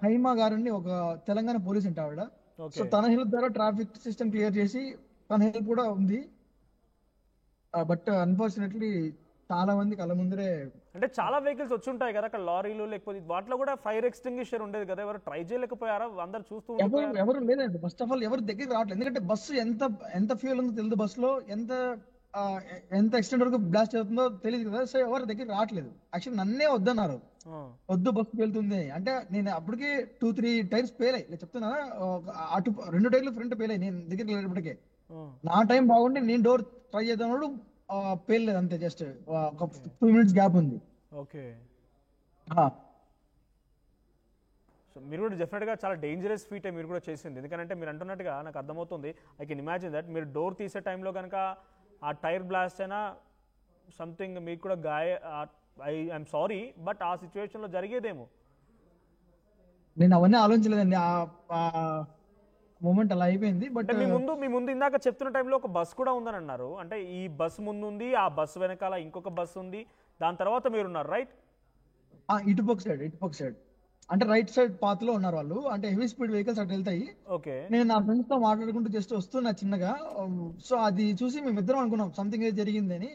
హైమా గారని ఒక తెలంగాణ పోలీస్ అంటే ఆవిడ. So okay. తన హెల్ప్ ద్వారా ట్రాఫిక్ సిస్టమ్ క్లియర్ చేసి తన హెల్ప్ కూడా ఉంది. బట్ అన్ఫార్చునేట్లీ చాలా మంది కళ్ళ ముందరే. అంటే చాలా వెహికల్స్ వచ్చి ఉంటాయి కదా అక్కడ, లారీలు లేకపోతే వాటిలో కూడా ఫైర్ ఎక్స్టింగ్విషర్ ఉండేది కదా, ఎవరు ట్రై చేయలేకపోయారా? అందరు చూస్తూ ఎవరు ఉండిపోయారా? ఎవరు లేదండి. ఫస్ట్ ఆఫ్ ఆల్ ఎవరు దగ్గరికి రావట్లేదు. ఎందుకంటే బస్సు ఎంత ఎంత ఫ్యూల్ ఉందో తెలియదు, బస్సులో ఎంత ఆ, ఎంత ఎక్స్టెంట్ వరకు బ్లాస్ట్ అవుతుందో తెలియదు కదా. సో ఎవరు దగ్గరికి రావట్లేదు. యాక్చువల్లీ నన్నే వద్దన్నారు, ఆ, వద్దు బస్సు వెళ్తుంది అంటే. నేను అప్పటికే 2-3 టైర్స్ పేలాయి. నేను చెప్తున్నా, అటు 2 టైర్లు ఫ్రంట్ పేలాయి నేను దగ్గరికి వెళ్ళేటప్పటికే. ఆ, నా టైం బాగుండి నేను డోర్ ట్రై చేద్దాం, పేర్లేదు అంతే. జస్ట్ ఒక ఓకే. 2 minutes గ్యాప్ ఉంది. ఓకే. ఆ, సో మీరు కూడా డెఫినెట్గా చాలా డేంజరస్ ఫీటే మీరు కూడా చేసింది, ఎందుకంటే మీరు అంటున్నట్టుగా నాకు అర్థమవుతుంది. ఐ కెన్ ఇమాజిన్ దట్ మీరు డోర్ తీసే టైంలో కనుక ఆ టైర్ బ్లాస్ట్ అయినా సంథింగ్ మీకు కూడా ఐఎమ్ సారీ, బట్ ఆ సిచ్యువేషన్లో జరిగేదేమో. నేను అవన్నీ ఆలోచించలేదండి. ఆ మూమెంట్ అలా అయిపోయింది. అంటే బట్ మీ ముందు ఇందాక చెప్తున్న టైంలో ఒక బస్ కూడా ఉందని అన్నారు. అంటే ఈ బస్ ముందు ఉంది, ఆ బస్ వెనకాల ఇంకొక బస్ ఉంది, దాని తర్వాత మీరున్నారు, రైట్? ఇటుపక్క సైడ్ అంటే రైట్ సైడ్ పాత్ లో ఉన్నారు వాళ్ళు. అంటే హెవీ స్పీడ్ వెహికల్స్ అటు వెళ్తాయి. ఓకే. నేను నా ఫ్రెండ్స్ తో మాట్లాడుకుంటూ జస్ట్ వస్తున్నా చిన్నగా. సో అది చూసి మేమిద్దరం అనుకున్నాం సంథింగ్ ఏదో జరిగిందని.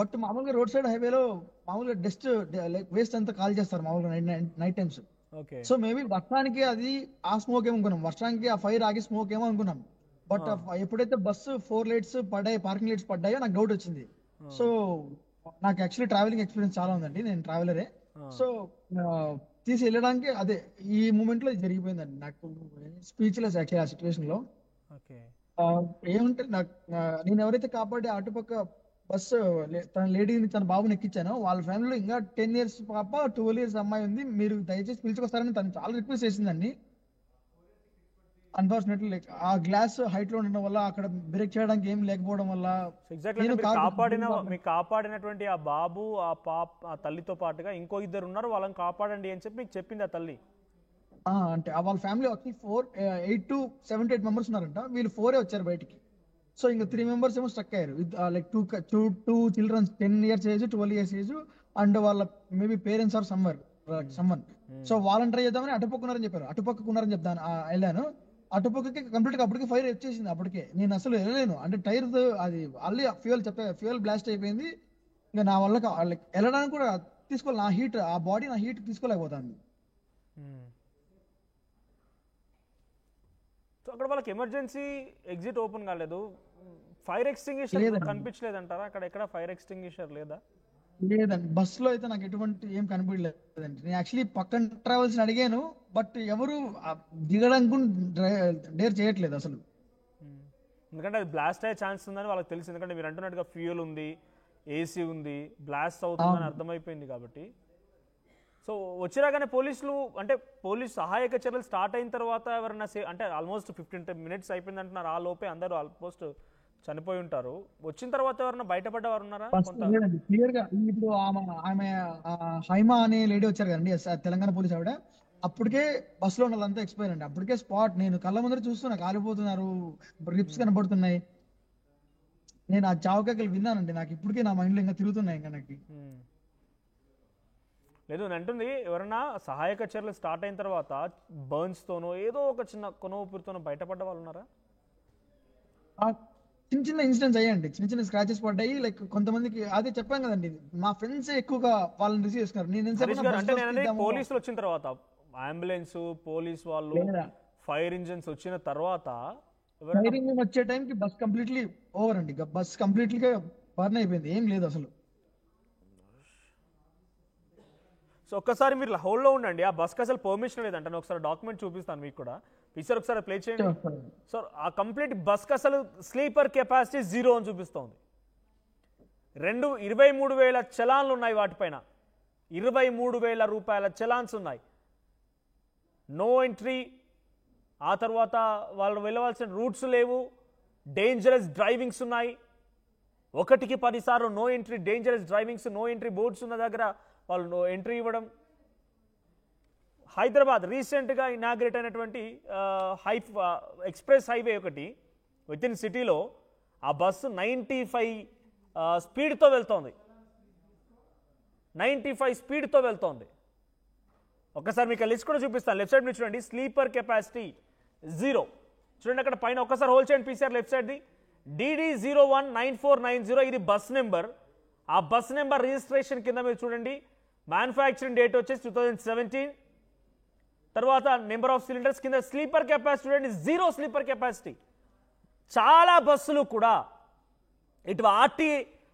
బట్ మామూలుగా రోడ్ సైడ్ హైవేలో మామూలుగా డస్ట్ లైక్ వేస్ట్ అంతా కాల్ చేస్తారు మామూలుగా night times. Okay. So maybe వర్షానికి అది ఆ స్మోక్ ఏమో అనుకున్నాం, వర్షానికి ఆ ఫైర్ ఆగి స్మోక్ ఏమో అనుకున్నాం. బట్ ఎప్పుడైతే బస్సు 4 లైట్స్ పడ్డాయి, పార్కింగ్ లైట్స్ పడ్డాయో నాకు డౌట్ వచ్చింది. సో నాకు యాక్చువల్లీ ట్రావెలింగ్ ఎక్స్పీరియన్స్ చాలా ఉందండి, నేను ట్రావెలరే. సో తీసి వెళ్ళడానికి అదే ఈ మూమెంట్ లో ఇది జరిగిపోయిందండి. నాకు స్పీచ్లెస్ యాక్చువల్లీ ఆ సిచ్యువేషన్ లో. ఓకే. ఆ, ఏమంటే నాకు నేను ఎవరైతే కాపాడి అటుపక్క బస్సు తన లేడీని తన బాబుని ఎక్కించానో వాళ్ళ ఫ్యామిలీలో ఇంకా 10 years పాప, 12 years అమ్మాయి ఉంది. మీరు దయచేసి పిలుచుకొస్తారని తను చాలా రిక్వెస్ట్ చేసిందండి. అన్ఫార్చునేట్లీ లైక్ ఆ గ్లాస్ హైట్ లో ఉండడం వల్ల, అక్కడ బ్రేక్ చేయడానికి ఏం లేకపోవడం వల్ల ఎగ్జాక్ట్లీ. అంటే నేను మీరు కార్ మీరు కాపాడినటువంటి ఆ బాబు, ఆ తల్లితో పాటుగా ఇంకో ఇద్దరు ఉన్నారు, వాళ్ళని కాపాడండి అని చెప్పి మీకు చెప్పింది ఆ తల్లి. అంటే వాళ్ళ ఫ్యామిలీ వచ్చి 8 to 7 to 8 members ఉన్నారంట. వీళ్ళు 4 వచ్చారు బయటికి. సో ఇంకా 3 members ఏమో స్ట్రక్ అయ్యారు. లైక్ టూ చిల్డ్రన్స్ 10 years ఏజ్, 12 years ఏజ్, అండ్ వాళ్ళ maybe parents or someone. So వాళ్ళని ట్రై చేద్దామని అటుపక్కున్నారని చెప్పారు. అటుపక్కున్నారని చెప్తాను వెళ్ళాను. అటుపక్కకి కంప్లీట్ గా అప్పటికి ఫైర్ వచ్చేసింది. అప్పటికే నేను అసలు వెళ్ళలేను. అంటే టైర్ అది ఆల్రెడీ ఫ్యూయల్ బ్లాస్ట్ అయిపోయింది. ఇంకా నా వల్ల వెళ్ళడానికి కూడా తీసుకోవాలి. నా బాడీ నా హీట్ తీసుకోలేకపోతుంది. సో అక్కడ వాళ్ళకి ఎమర్జెన్సీ ఎగ్జిట్ ఓపెన్ కాలేదు, ఫైర్ ఎక్స్టింగ్విషర్ లేదండి, కనిపించలేదంటారా? అక్కడ ఎక్కడ ఫైర్ ఎక్స్టింగ్విషర్ లేదా? లేదండి. బస్సులో అయితే నాకు ఎటువంటి ఏం కనిపించలేదండి. నేను యాక్చువల్లీ పక్కన ట్రావెల్స్ అడిగాను, బట్ ఎవరు దిగడానికి డేర్ చేయట్లేదు అసలు. Hmm. ఎందుకంటే అది బ్లాస్ట్ అయ్యే ఛాన్స్ ఉందని వాళ్ళకి తెలుసు, ఎందుకంటే మీరు అంటున్నట్టుగా ఫ్యూయల్ ఉంది, ఏసీ ఉంది, బ్లాస్ట్ అవుతుందని అర్థమైపోయింది కాబట్టి. సో వచ్చిరాగానే పోలీసులు, అంటే పోలీసు సహాయక చర్యలు స్టార్ట్ అయిన తర్వాత ఎవరైనా అంటే ఆల్మోస్ట్ 15 minutes అయిపోయింది అంటున్నారు, ఆ లోపే అందరూ ఆల్మోస్ట్ చనిపోయి ఉంటారు. వచ్చిన తర్వాత ఎవరైనా బయటపడ్డవారు ఉన్నారా కొంత? లేదండి, క్లియర్ గా ఇప్పుడు ఆమె హైమా అనే లేడీ వచ్చారు కదండి, తెలంగాణ పోలీస్ ఆవిడ. అప్పటికే బస్సులో ఉన్న వాళ్ళంతా ఎక్స్పైర్ అండి. అప్పటికే స్పాట్ నేను కళ్ళ ముందర చూస్తున్నా, కాలిపోతున్నారు, రిప్స్ కనబడుతున్నాయి. నేను ఆ చావుకేకలు విన్నానండి. నాకు ఇప్పటికే నా మైండ్ లో ఇంకా తిరుగుతున్నాయి ఇంకా నాకు. Hmm. లేదు, నేను అంటుంది ఎవరైనా సహాయక చర్యలు స్టార్ట్ అయిన తర్వాత బర్న్స్తోనో ఏదో ఒక చిన్న కొన ఊపిరితోనో బయటపడ్డ వాళ్ళు ఉన్నారా? ఆ చిన్న చిన్న ఇన్సిడెంట్స్ అయ్యాయండి, చిన్న చిన్న స్క్రాచెస్ పడ్డాయి. లైక్ కొంతమందికి అదే చెప్పాను కదండి, మా ఫ్రెండ్స్ ఎక్కువగా వాళ్ళని రిసీవ్ చేసుకున్నారు. నేను హరీష్ గారు, అంటే నేను పోలీసులు వచ్చిన తర్వాత, అంబులెన్స్, పోలీస్ వాళ్ళు, లేదా ఫైర్ ఇంజిన్స్ వచ్చిన తర్వాత ఎవరైనా? ఫైరింగ్ వచ్చే టైంకి బస్ కంప్లీట్లీ ఓవర్ అండి. బస్ కంప్లీట్లీ బర్న్ అయిపోయింది, ఏం లేదు అసలు. సో ఒక్కసారి మీరు హోల్డ్లో ఉండండి, ఆ బస్కి అసలు పర్మిషన్ లేదంట. నేను ఒకసారి డాక్యుమెంట్ చూపిస్తాను మీకు కూడా, పిక్చర్ ఒకసారి ప్లే చేయండి. సో ఆ కంప్లీట్ బస్కి అసలు స్లీపర్ కెపాసిటీ 0 అని చూపిస్తోంది. 23,000 చలాన్లు ఉన్నాయి వాటిపైన, 23,000 రూపాయల చలాన్స్ ఉన్నాయి. నో ఎంట్రీ, ఆ తర్వాత వాళ్ళు వెళ్ళవలసిన రూట్స్ లేవు, డేంజరస్ డ్రైవింగ్స్ ఉన్నాయి. 1కి 10 సార్లు no entry, dangerous drivings, no entry boards ఉన్న దగ్గర వాళ్ళు ఎంట్రీ ఇవ్వడం. హైదరాబాద్ రీసెంట్గా ఇనాగ్రేట్ అయినటువంటి ఎక్స్ప్రెస్ హైవే ఒకటి విత్ ఇన్ సిటీలో ఆ బస్సు 95 స్పీడ్తో వెళ్తోంది, 95 స్పీడ్తో వెళ్తోంది. ఒక్కసారి మీకు లిస్ట్ కూడా చూపిస్తాను. లెఫ్ట్ సైడ్ మీరు చూడండి, స్లీపర్ కెపాసిటీ 0. చూడండి అక్కడ పైన ఒక్కసారి హోల్ చేయండి పీసీఆర్ లెఫ్ట్ సైడ్ది. DD019490 ఇది బస్ నెంబర్. ఆ బస్ నెంబర్ రిజిస్ట్రేషన్ కింద మీరు చూడండి, మ్యానుఫ్యాక్చరింగ్ డేట్ వచ్చేసి 2017. తర్వాత నెంబర్ ఆఫ్ సిలిండర్స్ కింద స్లీపర్ కెపాసిటీ చూడండి 0 స్లీపర్ కెపాసిటీ. చాలా బస్సులు కూడా ఇటు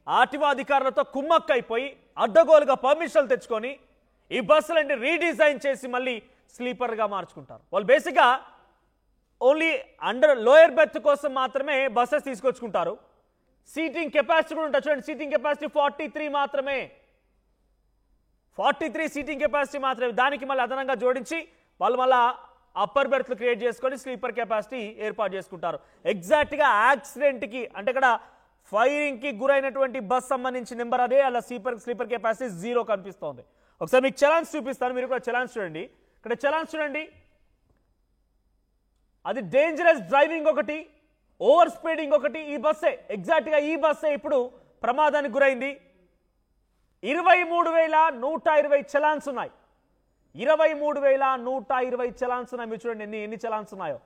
ఆర్టీఓ అధికారులతో కుమ్మక్కైపోయి అడ్డగోలుగా పర్మిషన్లు తెచ్చుకొని ఈ బస్సులన్నీ రీడిజైన్ చేసి మళ్ళీ స్లీపర్గా మార్చుకుంటారు. వాళ్ళు బేసిక్గా ఓన్లీ లోయర్ బెర్త్ కోసం మాత్రమే బస్సెస్ తీసుకొచ్చుకుంటారు. సీటింగ్ కెపాసిటీ కూడా ఉంటుంది చూడండి, సీటింగ్ కెపాసిటీ 43 మాత్రమే, 43 సీటింగ్ కెపాసిటీ మాత్రమే. దానికి మళ్ళీ అదనంగా జోడించి వాళ్ళు మళ్ళీ అప్పర్ బెర్త్లు క్రియేట్ చేసుకొని స్లీపర్ కెపాసిటీ ఏర్పాటు చేసుకుంటారు. ఎగ్జాక్ట్గా యాక్సిడెంట్కి అంటే ఇక్కడ ఫైరింగ్కి గురైనటువంటి బస్ సంబంధించిన నెంబర్ అదే, అలా స్లీపర్ కెపాసిటీ 0 కనిపిస్తోంది. ఒకసారి మీకు చలాన్స్ చూపిస్తాను, మీరు కూడా చలాన్స్ చూడండి. ఇక్కడ చలాన్స్ చూడండి, అది డేంజరస్ డ్రైవింగ్ ఒకటి, ఓవర్ స్పీడింగ్ ఒకటి. ఈ బస్సే ఎగ్జాక్ట్గా ఈ బస్సే ఇప్పుడు ప్రమాదానికి గురైంది. 23,120 చలాన్స్ ఉన్నాయి. 23,120 చలాన్స్ ఉన్నాయి. మీరు చూడండి ఎన్ని చలాన్స్ ఉన్నాయో.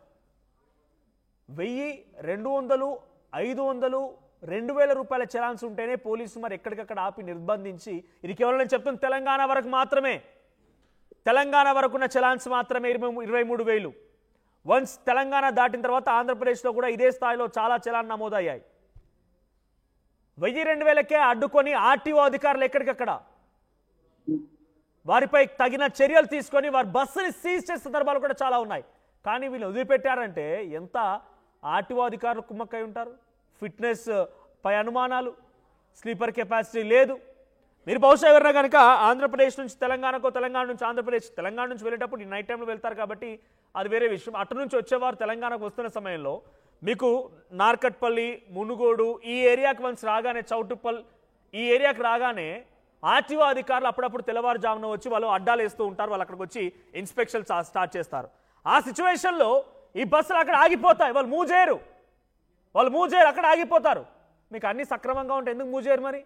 1000, 200, 500, 2,000 రూపాయల చలాన్స్ ఉంటేనే పోలీసు మరి ఎక్కడికక్కడ ఆపి నిర్బంధించి, ఇది కేవలం నేను చెప్తున్న తెలంగాణ వరకు మాత్రమే, తెలంగాణ వరకు ఉన్న చలాన్స్ మాత్రమే 23,000. వన్స్ తెలంగాణ దాటిన తర్వాత ఆంధ్రప్రదేశ్లో కూడా ఇదే స్థాయిలో చాలా చలాన్ నమోదయ్యాయి. 1000-2,000కే అడ్డుకొని ఆర్టీఓ అధికారులు ఎక్కడికక్కడ వారిపై తగిన చర్యలు తీసుకొని వారి బస్సుని సీజ్ చేసే సందర్భాలు కూడా చాలా ఉన్నాయి. కానీ వీళ్ళు వదిలిపెట్టారంటే ఎంత ఆర్టీఓ అధికారులు కుమ్మక్కై ఉంటారు. ఫిట్నెస్ పై అనుమానాలు, స్లీపర్ కెపాసిటీ లేదు. మీరు బహుశా ఎవరైనా కనుక ఆంధ్రప్రదేశ్ నుంచి తెలంగాణకో, తెలంగాణ నుంచి ఆంధ్రప్రదేశ్, తెలంగాణ నుంచి వెళ్ళేటప్పుడు ఈ నైట్ టైంలో వెళ్తారు కాబట్టి అది వేరే విషయం. అటు నుంచి వచ్చేవారు తెలంగాణకు వస్తున్న సమయంలో మీకు నార్కట్పల్లి, మునుగోడు ఈ ఏరియాకి వన్స్ రాగానే, చౌటుప్పల్ ఈ ఏరియాకి రాగానే ఆర్టీఓ అధికారులు అప్పుడప్పుడు తెల్లవారుజామున వచ్చి వాళ్ళు అడ్డాలు వేస్తూ ఉంటారు. వాళ్ళు అక్కడికి వచ్చి ఇన్స్పెక్షన్ స్టార్ట్ చేస్తారు. ఆ సిచ్యువేషన్లో ఈ బస్సులు అక్కడ ఆగిపోతాయి. వాళ్ళు మూవ్ చేయరు, అక్కడ ఆగిపోతారు. మీకు అన్ని సక్రమంగా ఉంటే ఎందుకు మూవ్ చేయరు? మరి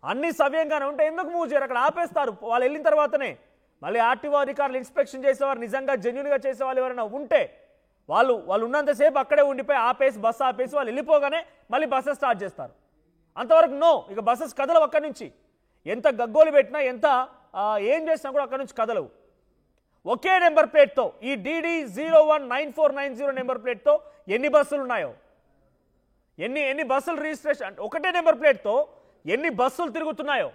అన్ని సవ్యంగానే ఉంటే ఎందుకు మూవ్ చేయరు? అక్కడ ఆపేస్తారు. వాళ్ళు వెళ్ళిన తర్వాతనే మళ్ళీ ఆర్టీఓ అధికారులు ఇన్స్పెక్షన్ చేసేవారు, నిజంగా జెన్యూన్గా చేసేవాళ్ళు ఎవరైనా ఉంటే వాళ్ళు ఉన్నంతసేపు అక్కడే ఉండిపోయి ఆపేసి బస్సు ఆపేసి వాళ్ళు వెళ్ళిపోగానే మళ్ళీ బస్సెస్ స్టార్ట్ చేస్తారు. అంతవరకు నో, ఇక బస్సెస్ కదలవు. అక్కడి నుంచి ఎంత గగ్గోలు పెట్టినా, ఎంత ఏం చేసినా కూడా అక్కడి నుంచి కదలవు. ఒకే నెంబర్ ప్లేట్తో, ఈ DD019490 నెంబర్ ప్లేట్తో ఎన్ని బస్సులు ఉన్నాయో, ఎన్ని బస్సులు రిజిస్ట్రేషన్, ఒకటే నెంబర్ ప్లేట్తో ఎన్ని బస్సులు తిరుగుతున్నాయో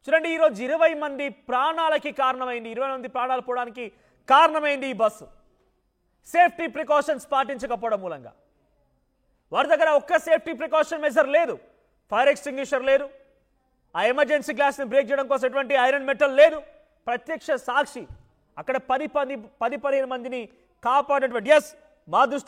చూడండి. ఈరోజు 20 మంది ప్రాణాలకి కారణమైంది, 20 మంది ప్రాణాలు పోవడానికి కారణమైంది ఈ బస్సు. సేఫ్టీ ప్రికాషన్స్ పాటించకపోవడం మూలంగా. వారి దగ్గర ఒక్క సేఫ్టీ ప్రికాషన్ మెజర్ లేదు. ఫైర్ ఎక్స్టింగ్విషర్ లేదు, ఆ ఎమర్జెన్సీ గ్లాస్ని బ్రేక్ చేయడం కోసం ఎటువంటి ఐరన్ మెటల్ లేదు. ప్రత్యక్ష సాక్షి అక్కడ 10-15 మందిని కాపాడినటువంటి, ఎస్ మా దృష్టి